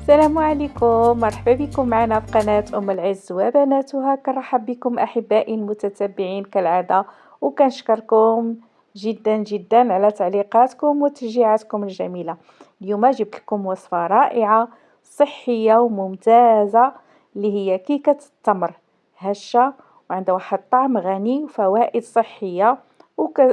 السلام عليكم، مرحبا بكم معنا في قناة أم العز وبناتها. كنرحب بكم أحبائي المتتبعين كالعادة، وكنشكركم جدا جدا على تعليقاتكم وتشجيعاتكم الجميلة. اليوم جبت لكم وصفة رائعة صحية وممتازة، اللي هي كيكة التمر، هشة وعندها واحد الطعم غني وفوائد صحية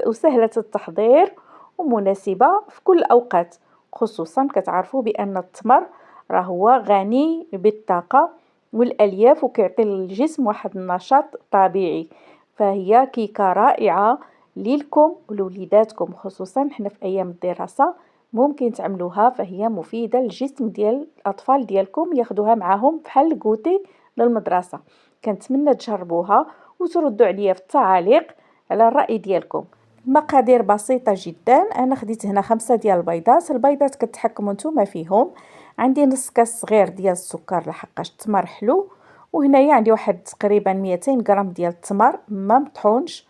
وسهلة التحضير ومناسبة في كل الأوقات. خصوصا كتعرفوا بأن التمر راه هو غني بالطاقة والألياف وكيعطي للجسم واحد النشاط طبيعي. فهي كيكة رائعة ليكم ولوليداتكم، خصوصا حنا في أيام الدراسة ممكن تعملوها، فهي مفيدة للجسم ديال الأطفال ديالكم، ياخدوها معاهم بحال الكوتي للمدرسة. كنتمنى تجربوها وتردوا عليا في التعاليق على الرأي ديالكم. المقادير بسيطة جدا، أنا خديت هنا 5 ديال البيضات. البيضات كتحكموا نتوما فيهم. عندي نص كاس صغير ديال السكر لحقاش التمر حلو، وهنايا عندي واحد تقريبا 200 غرام ديال التمر ما مطحونش،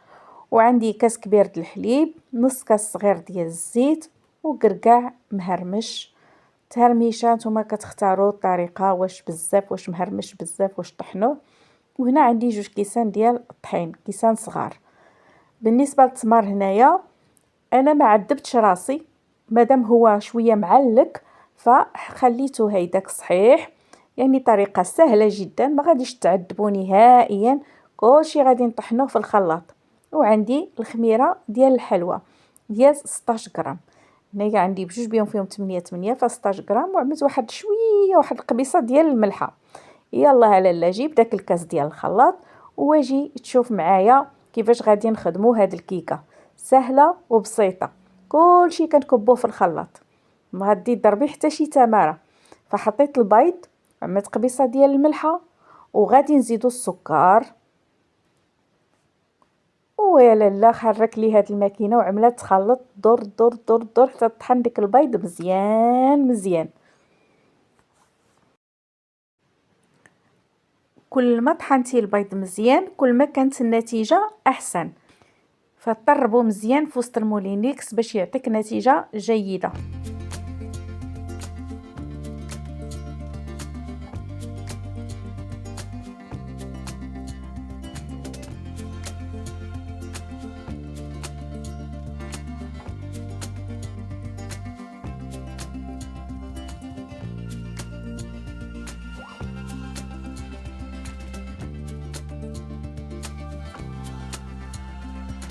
وعندي كاس كبير د الحليب، نص كاس صغير ديال الزيت، وكركاع مهرمش. تهرميشه نتوما كتختاروا الطريقه، واش بزاف واش مهرمش بزاف واش طحنوه. وهنا عندي 2 كيسان ديال الطحين، كيسان صغار. بالنسبه للتمر هنايا انا ما عذبتش راسي، مادام هو شويه معلك فخليته هيداك صحيح. يعني طريقه سهله جدا، ما غاديش تعذبوا نهائيا. كلشي غادي نطحنوه في الخلاط. وعندي الخميره ديال الحلوى ديال 16 غرام. هنايا عندي بجوج بيهم فيهم 8 ف 16 غرام، وعملت واحد شويه واحد القبيصه ديال الملحه. يلا على لا جيب داك الكاس ديال الخلاط واجي تشوف معايا كيفاش غادي نخدموا هاد الكيكه. سهله وبسيطه، كلشي كنكبوه في الخلاط، ما غادي ضربي حتى شي تماره. فحطيت البيض، عملت قبيصه ديال الملحه، وغادي نزيدو السكر. ويا لالا حرك لي هاد الماكينه وعملات تخلط دور دور دور دور حتى طحن ديك البيض مزيان مزيان. كل ما طحنتي البيض مزيان كل ما كانت النتيجه احسن. فطربوا مزيان في وسط المولينيكس باش يعطيك نتيجه جيده.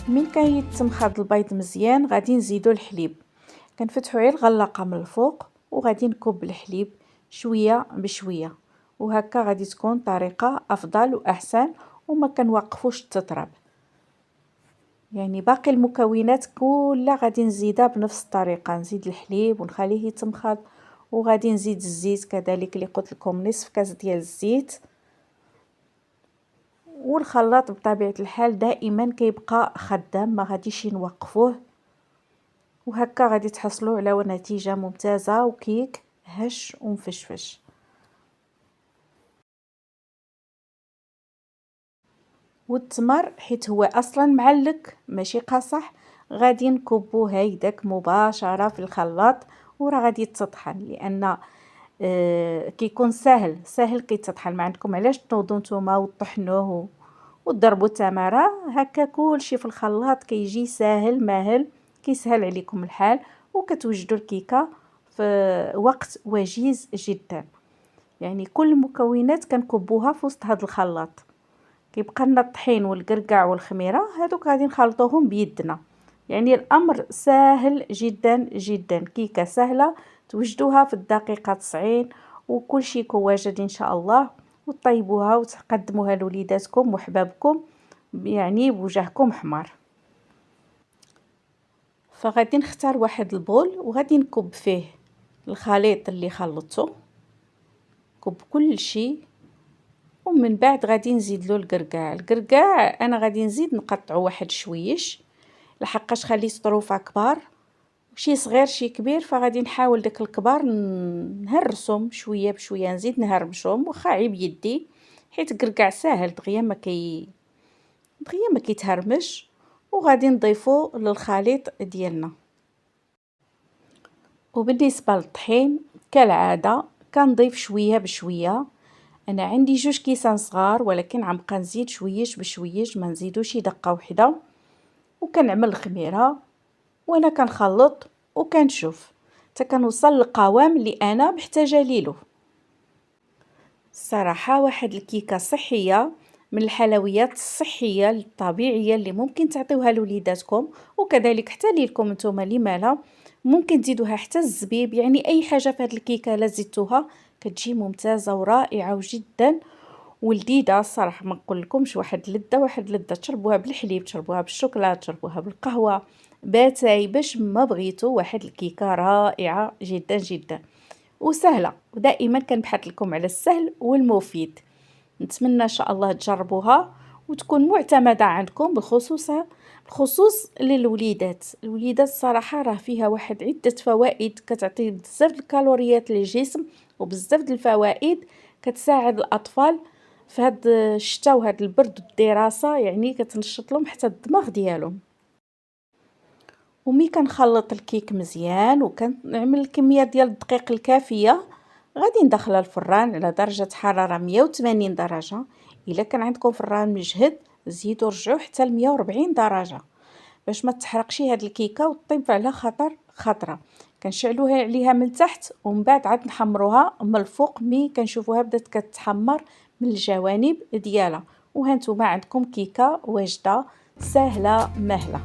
من كيتمخض البيض مزيان غادي نزيدو الحليب. كنفتحو غير الغلاقه من الفوق وغادي نكب الحليب شويه بشويه، وهكا غادي تكون طريقه افضل واحسن، وما كنوقفوش التطراب. يعني باقي المكونات كلها غادي نزيدها بنفس الطريقه، نزيد الحليب ونخليه يتمخض، وغادي نزيد الزيت كذلك اللي قلت لكم نصف كاس ديال الزيت. والخلاط بطبيعه الحال دائما كيبقى خدام، ما غاديش نوقفوه. وهكا غادي تحصلوا على نتيجه ممتازه وكيك هش ومفشفش. والتمر حيت هو اصلا معلك ماشي قاصح، غادي نكبو هيداك مباشره في الخلاط وراه غادي تطحن، لان كيكون ساهل ساهل كيتطحن. ما عندكم علاش تنوضوا نتوما وطحنوه وضربوا التمره. هكا كلشي في الخلاط كيجي ساهل ماهل، كيسهل عليكم الحال، وكتوجدوا الكيكه في وقت وجيز جدا. يعني كل المكونات كنكبوها في وسط هذا الخلاط. كيبقى لنا الطحين والكركاع والخميره، هادوك غادي نخلطوهم بيدنا. يعني الامر سهل جدا جدا، كيكه سهله توجدوها في الدقيقه 90، وكل شيء يكون واجد ان شاء الله. وطيبوها وتقدموها لوليداتكم وحبابكم يعني بوجهكم حمار. فغادي نختار واحد البول وغادي نكب فيه الخليط اللي خلطته، كب كل شيء. ومن بعد غادي نزيد له الكركاع انا غادي نزيد نقطعه واحد شويش، لحقاش خليت طروفه كبار، شي صغير شي كبير، فغادي نحاول داك الكبار نهرسهم شويه بشويه، نزيد نهرمشهم واخا عيب يدي، حيت الكركاع ساهل دغيا ما كيتهرمش. وغادي نضيفو للخليط ديالنا. وبالنسبه للطحين كالعاده كنضيف شويه بشويه. انا عندي 2 كيسان صغار، ولكن عمبقى نزيد شويش بشويش، ما نزيدوش دقه وحده. وكنعمل الخميره وانا كنخلط وكنشوف حتى كنوصل للقوام اللي انا محتاجه ليلو. الصراحه واحد الكيكه صحيه، من الحلويات الصحيه الطبيعيه اللي ممكن تعطيوها لوليداتكم، وكذلك حتى ليكم نتوما لما لا. ممكن تزيدوها حتى الزبيب، يعني اي حاجه في هذه الكيكه لا زدتوها كتجي ممتازه ورائعه جدا ولذيذه. الصراحه ما نقول لكمش، واحد لذه تشربوها بالحليب، تشربوها بالشوكولاته، تشربوها بالقهوه، باتاي باش ما بغيتو. واحد الكيكه رائعه جدا جدا وسهله، ودائما كنبحث لكم على السهل والمفيد. نتمنى ان شاء الله تجربوها وتكون معتمده عندكم، بخصوص الوليدات الصراحه راه فيها واحد عده فوائد، كتعطي بزاف الكالوريات للجسم وبزاف الفوائد، كتساعد الاطفال في هاد الشتاء وهاد البرد والدراسه، يعني كتنشط لهم حتى الدماغ ديالهم. ومي كنخلط الكيك مزيان وكنعمل الكميه ديال الدقيق الكافيه، غادي ندخلها الفران على درجه حراره 180 درجه. الا كان عندكم فران مجهد زيدوا رجعوه حتى ل 140 درجه باش ما تحرقش هاد الكيكه وتطيب على خطره. كنشعلوها عليها من تحت ومن بعد عاد نحمروها من الفوق مي كنشوفوها بدات كتحمر من الجوانب ديالها. وهانتوما عندكم كيكه واجده سهله مهله.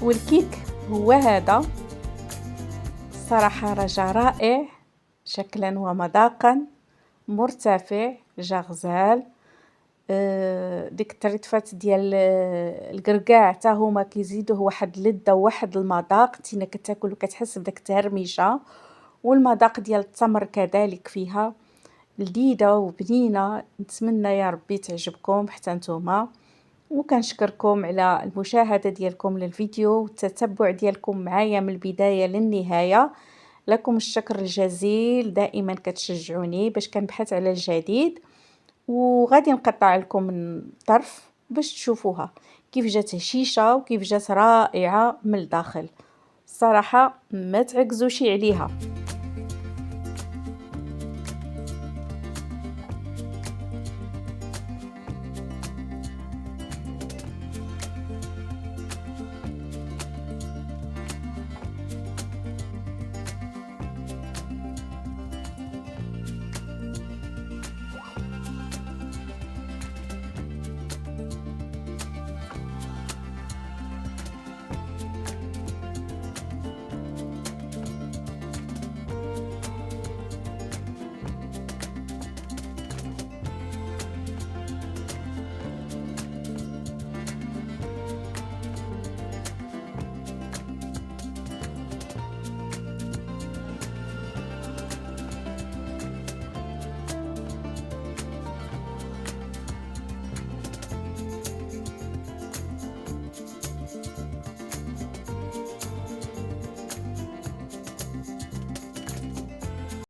والكيك هو هذا، الصراحة رجع رائع شكلا ومذاقا، مرتفع، جا غزال. ديك التريتفات ديال القرقاع حتى هما كيزيدوه واحد اللذة وواحد المذاق، تينا كتاكل وكتحس بداك التهرميشه. والمذاق ديال التمر كذلك فيها لذيذة وبنينة. نتمنى يا ربي تعجبكم حتى نتوما، وكنشكركم على المشاهدة ديالكم للفيديو والتتبع ديالكم معايا من البداية للنهاية. لكم الشكر الجزيل، دائما كتشجعوني باش كنبحث على الجديد. وغادي نقطع لكم الطرف باش تشوفوها كيف جات هشيشه وكيف جات رائعة من الداخل. الصراحة ما تعكزوش عليها.